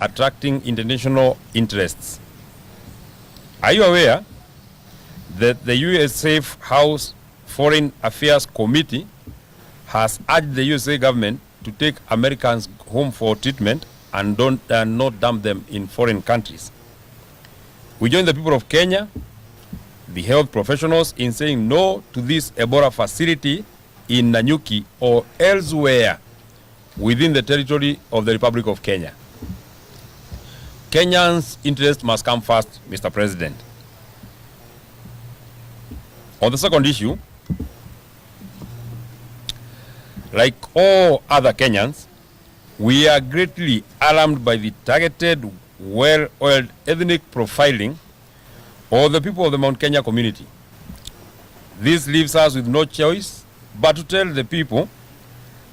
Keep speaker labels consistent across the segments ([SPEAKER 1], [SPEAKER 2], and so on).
[SPEAKER 1] attracting international interests. Are you aware that the US Safe House Foreign Affairs Committee has urged the USA government to take Americans home for treatment and not dump them in foreign countries? We join the people of Kenya, the health professionals, in saying no to this Ebola facility in Nanyuki or elsewhere within the territory of the Republic of Kenya. Kenyans' interest must come first, Mr. President. On the second issue, like all other Kenyans, we are greatly alarmed by the targeted, well-oiled ethnic profiling of the people of the Mount Kenya community. This leaves us with no choice but to tell the people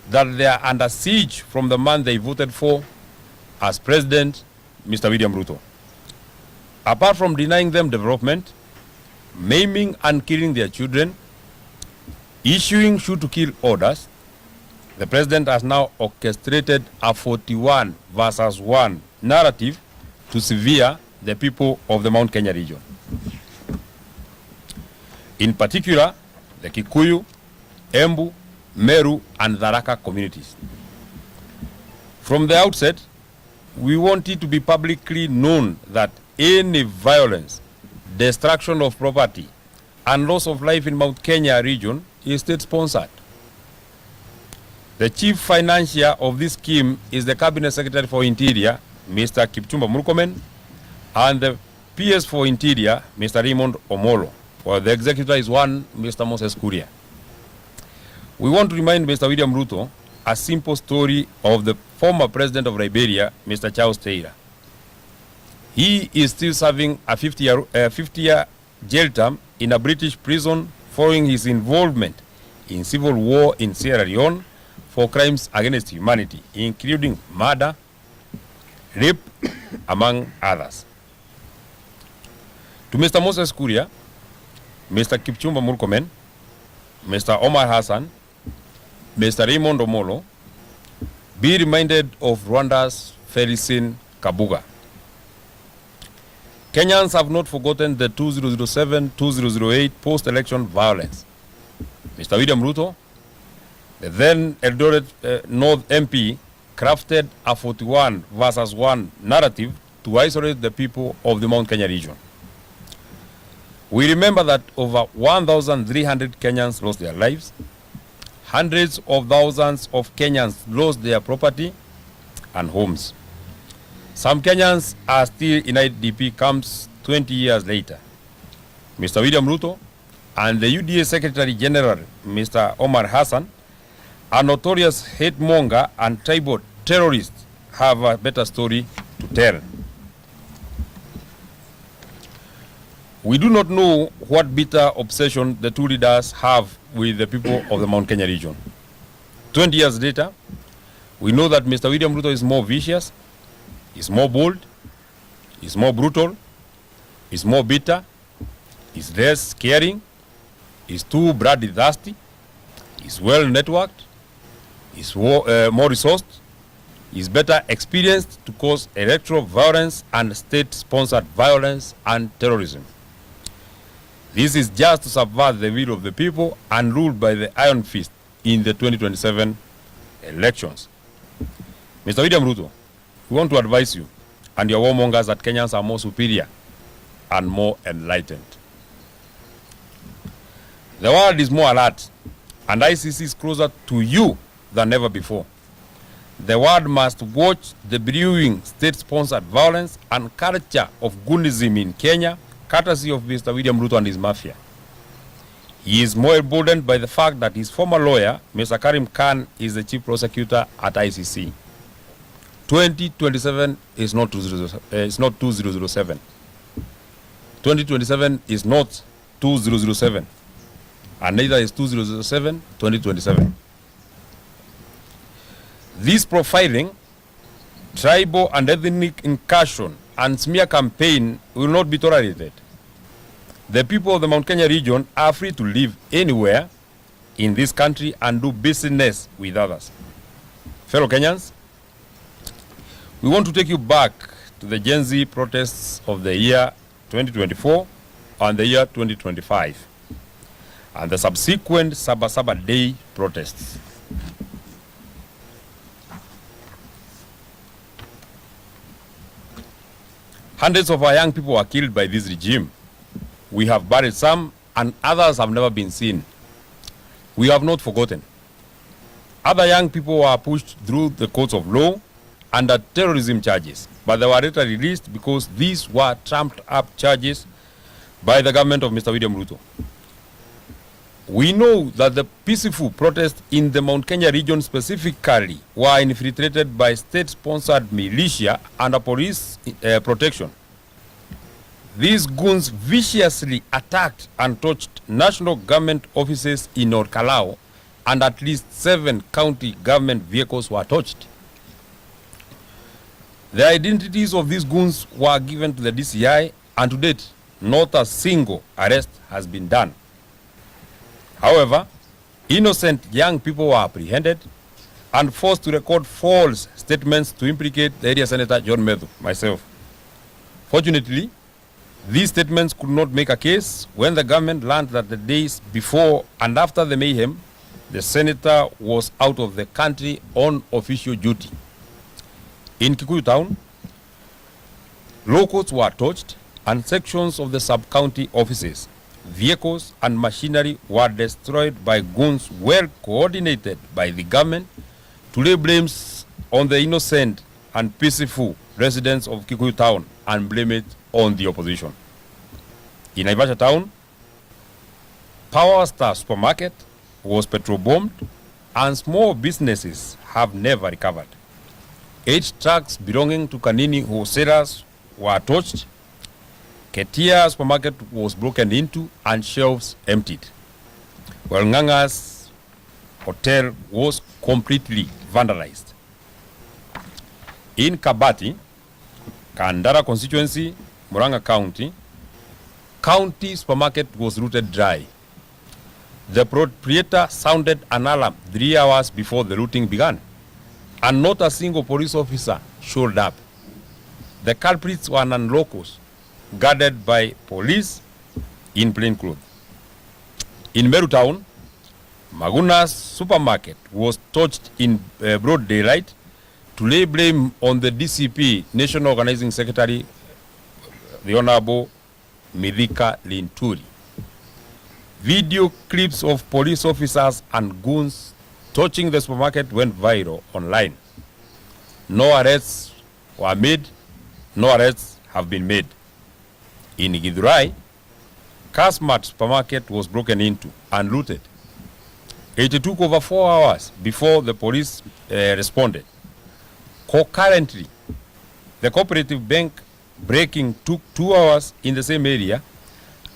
[SPEAKER 1] that they are under siege from the man they voted for as president, Mr. William Ruto. Apart from denying them development, maiming and killing their children, issuing shoot-to-kill orders, the president has now orchestrated a 41 versus 1 narrative to sever the people of the Mount Kenya region. In particular, the Kikuyu, Embu, Meru, and Tharaka communities. From the outset, we want it to be publicly known that any violence, destruction of property, and loss of life in Mount Kenya region is state-sponsored. The chief financier of this scheme is the Cabinet Secretary for Interior, Mr. Kipchumba Murkomen, and the PS for Interior, Mr. Raymond Omolo, while the executor is one Mr. Moses Kuria. We want to remind Mr. William Ruto a simple story of the former president of Liberia, Mr. Charles Taylor. He is still serving a 50-year jail term in a British prison following his involvement in civil war in Sierra Leone for crimes against humanity, including murder, rape, among others. To Mr. Moses Kuria, Mr. Kipchumba Murkomen, Mr. Omar Hassan, Mr. Raymond Omolo, be reminded of Rwanda's Felicien Kabuga. Kenyans have not forgotten the 2007-2008 post-election violence. Mr. William Ruto, the then Eldoret North MP, crafted a 41 versus 1 narrative to isolate the people of the Mount Kenya region. We remember that over 1,300 Kenyans lost their lives. Hundreds of thousands of Kenyans lost their property and homes. Some Kenyans are still in IDP camps 20 years later. Mr. William Ruto and the UDA Secretary General, Mr. Omar Hassan, a notorious hate monger and tribal terrorist, have a better story to tell. We do not know what bitter obsession the two leaders have with the people of the Mount Kenya region. 20 years later, we know that Mr. William Ruto is more vicious, is more bold, is more brutal, is more bitter, is less caring, is too bloodthirsty, is well networked, is more resourced, is better experienced to cause electoral violence and state-sponsored violence and terrorism. This is just to subvert the will of the people and ruled by the iron fist in the 2027 elections. Mr. William Ruto, we want to advise you and your warmongers that Kenyans are more superior and more enlightened. The world is more alert, and ICC is closer to you than ever before. The world must watch the brewing state-sponsored violence and culture of Gunism in Kenya, courtesy of Mr. William Ruto and his mafia. He is more emboldened by the fact that his former lawyer, Mr. Karim Khan, is the chief prosecutor at ICC. 2027 is not 2007. 2027 is not 2007. And neither is 2007 2027. This profiling, tribal and ethnic incursion, and smear campaign will not be tolerated. The people of the Mount Kenya region are free to live anywhere in this country and do business with others. Fellow Kenyans, We want to take you back to the Gen Z protests of the year 2024 and the year 2025 and the subsequent Sabasaba Day protests. Hundreds of our young people were killed by this regime. We have buried some and others have never been seen. We have not forgotten. Other young people were pushed through the courts of law under terrorism charges, but they were later released because these were trumped up charges by the government of Mr. William Ruto. We know that the peaceful protests in the Mount Kenya region specifically were infiltrated by state-sponsored militia under police protection. These goons viciously attacked and torched national government offices in North Kalau, and at least 7 county government vehicles were torched. The identities of these goons were given to the DCI, and to date, not a single arrest has been done. However, innocent young people were apprehended and forced to record false statements to implicate the area Senator John Methu, myself. Fortunately, these statements could not make a case when the government learned that the days before and after the mayhem, the senator was out of the country on official duty. In Kikuyu town, locals were torched and sections of the sub-county offices, vehicles and machinery were destroyed by goons well coordinated by the government to lay blames on the innocent and peaceful residents of Kikuyu town and blame it on the opposition. In Naivasha town, Power Star supermarket was petrol bombed and small businesses have never recovered. 8 trucks belonging to Kanini wholesalers were torched. Ketia supermarket was broken into and shelves emptied, while Nganga's hotel was completely vandalized. In Kabati, Kandara constituency, Muranga County, county supermarket was looted dry. The proprietor sounded an alarm 3 hours before the looting began, and not a single police officer showed up. The culprits were non-locals, guarded by police in plain clothes. In Meru town, Maguna's supermarket was torched in broad daylight to lay blame on the DCP National Organizing Secretary, the Honorable Midhika Linturi. Video clips of police officers and goons torching the supermarket went viral online. No arrests were made, no arrests have been made. In Githurai, Kasmat supermarket was broken into and looted. It took over 4 hours before the police responded. Concurrently, the cooperative bank breaking took 2 hours in the same area,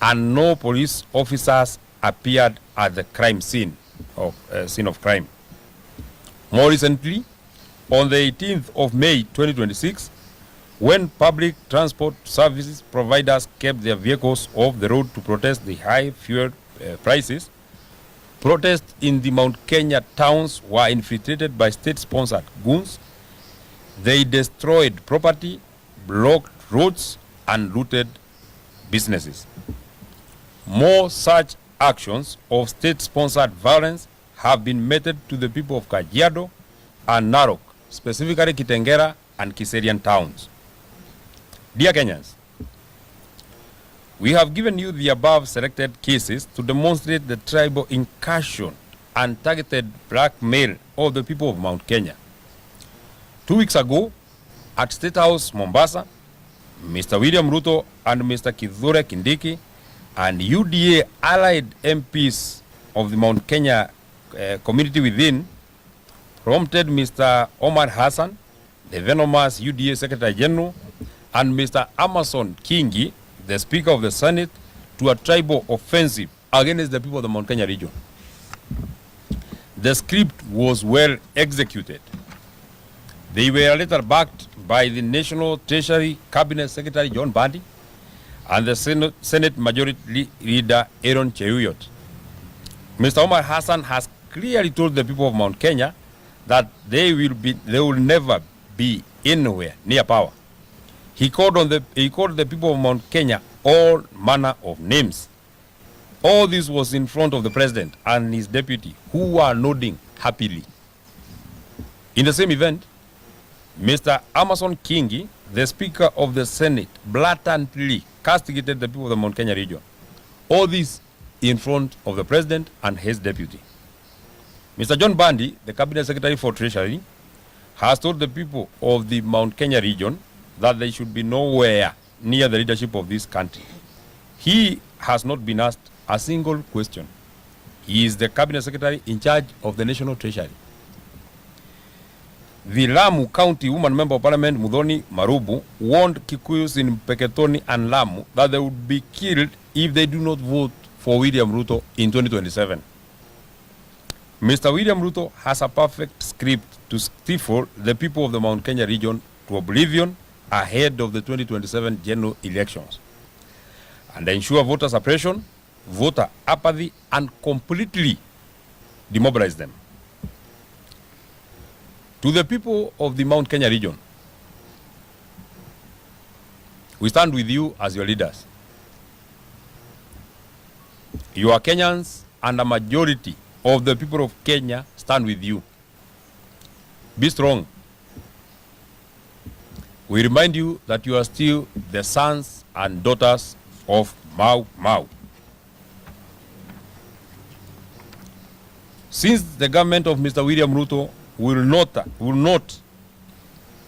[SPEAKER 1] and no police officers appeared at the crime scene of crime. More recently, on the 18th of May 2026, when public transport services providers kept their vehicles off the road to protest the high fuel prices, protests in the Mount Kenya towns were infiltrated by state-sponsored goons. They destroyed property, blocked roads, and looted businesses. More such actions of state-sponsored violence have been meted to the people of Kajiado and Narok, specifically Kitengera and Kiserian towns. Dear Kenyans, we have given you the above selected cases to demonstrate the tribal incursion and targeted blackmail of the people of Mount Kenya. 2 weeks ago, at State House, Mombasa, Mr. William Ruto and Mr. Kithure Kindiki and UDA allied MPs of the Mount Kenya community within prompted Mr. Omar Hassan, the venomous UDA Secretary General, and Mr. Amason Kingi, the Speaker of the Senate, to a tribal offensive against the people of the Mount Kenya region. The script was well executed. They were later backed by the National Treasury Cabinet Secretary John Bandi and the Senate Majority Leader Aaron Cheruiyot. Mr. Omar Hassan has clearly told the people of Mount Kenya that they will never be anywhere near power. He called the people of Mount Kenya all manner of names. All this was in front of the president and his deputy, who were nodding happily. In the same event, Mr. Amason Kingi, the Speaker of the Senate, blatantly castigated the people of the Mount Kenya region. All this in front of the president and his deputy. Mr. John Bandi, the Cabinet Secretary for Treasury, has told the people of the Mount Kenya region that they should be nowhere near the leadership of this country. He has not been asked a single question. He is the Cabinet Secretary in charge of the National Treasury. The Lamu County Woman Member of Parliament Muthoni Marubu warned Kikuyus in Peketoni and Lamu that they would be killed if they do not vote for William Ruto in 2027. Mr. William Ruto has a perfect script to stifle the people of the Mount Kenya region to oblivion ahead of the 2027 general elections and ensure voter suppression, voter apathy, and completely demobilize them. To the people of the Mount Kenya region, we stand with you as your leaders. You are Kenyans, and a majority of the people of Kenya stand with you. Be strong. We remind you that you are still the sons and daughters of Mau Mau. Since the government of Mr. William Ruto will not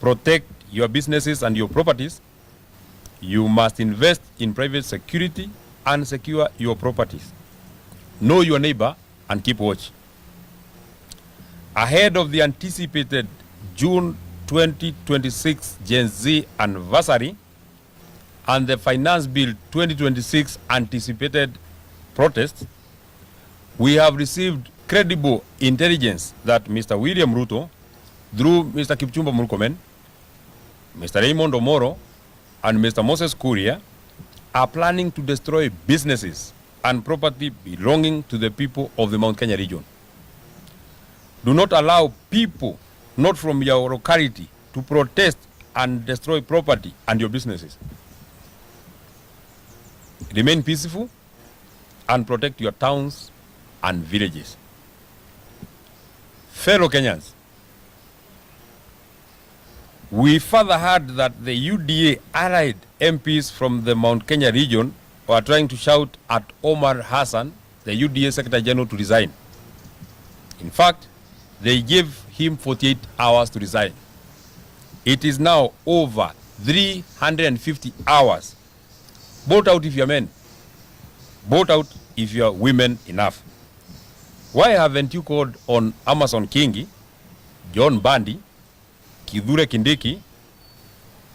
[SPEAKER 1] protect your businesses and your properties, you must invest in private security and secure your properties. Know your neighbor and keep watch. Ahead of the anticipated June 2026 Gen Z anniversary and the Finance Bill 2026 anticipated protests, we have received credible intelligence that Mr. William Ruto, through Mr. Kipchumba Murkomen, Mr. Raymond Omoro, and Mr. Moses Kuria, are planning to destroy businesses and property belonging to the people of the Mount Kenya region. Do not allow people not from your locality to protest and destroy property and your businesses. Remain peaceful and protect your towns and villages. Fellow Kenyans, we further heard that the UDA allied MPs from the Mount Kenya region were trying to shout at Omar Hassan, the UDA Secretary General, to resign. In fact, they gave him 48 hours to resign. It is now over 350 hours. Vote out if you're men. Vote out if you're women enough. Why haven't you called on Amason Kingi, John Bandi, Kithure Kindiki,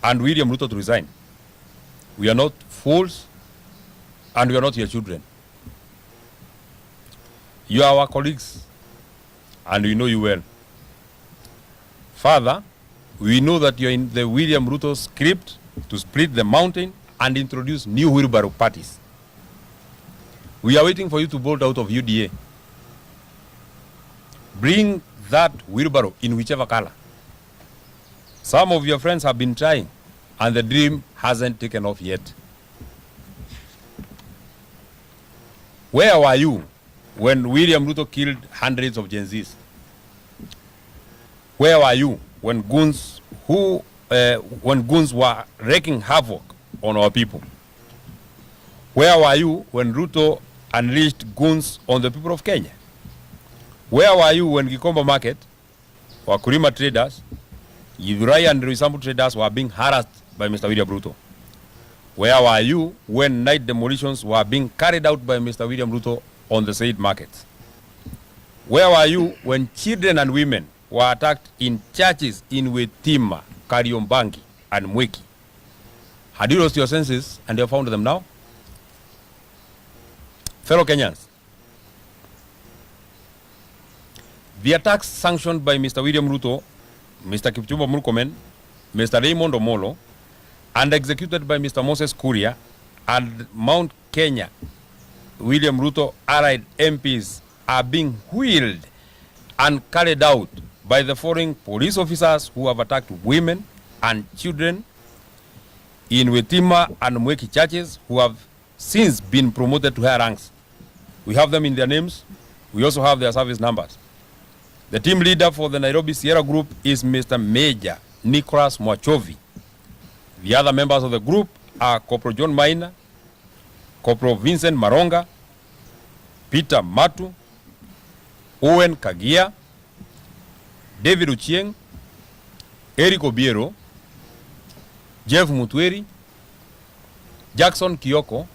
[SPEAKER 1] and William Ruto to resign? We are not fools, and we are not your children. You are our colleagues, and we know you well. Further, we know that you are in the William Ruto script to split the mountain and introduce new wheelbarrow parties. We are waiting for you to bolt out of UDA. Bring that wheelbarrow in whichever color. Some of your friends have been trying, and the dream hasn't taken off yet. Where were you when William Ruto killed hundreds of Gen Zs? Where were you when goons were wreaking havoc on our people? Where were you when Ruto unleashed goons on the people of Kenya? Where were you when Gikomba Market, Wakulima traders, Githurai and Roysambu traders were being harassed by Mr. William Ruto? Where were you when night demolitions were being carried out by Mr. William Ruto on the said markets? Where were you when children and women were attacked in churches in Wetima, Kariombangi, and Mweki? Had you lost your senses and you have found them now? Fellow Kenyans, the attacks sanctioned by Mr. William Ruto, Mr. Kipchumba Murkomen, Mr. Raymond Omolo, and executed by Mr. Moses Kuria and Mount Kenya, William Ruto allied MPs are being wheeled and carried out by the foreign police officers who have attacked women and children in Wetima and Mweki churches who have since been promoted to higher ranks. We have them in their names. We also have their service numbers. The team leader for the Nairobi Sierra Group is Mr. Major Nicholas Mwachovi. The other members of the group are Corporal John Maina, Corporal Vincent Maronga, Peter Matu, Owen Kagia, David Uchieng, Eric Obiero, Jeff Mutweri, Jackson Kioko,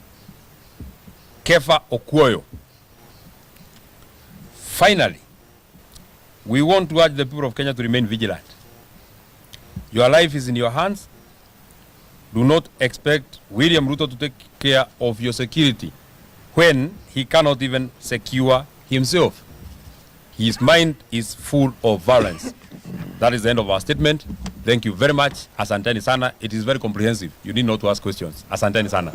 [SPEAKER 1] Kefa Okuoyo. Finally, we want to urge the people of Kenya to remain vigilant. Your life is in your hands. Do not expect William Ruto to take care of your security when he cannot even secure himself. His mind is full of violence. That is the end of our statement. Thank you very much. Asanteni sana. It is very comprehensive. You need not to ask questions. Asanteni sana.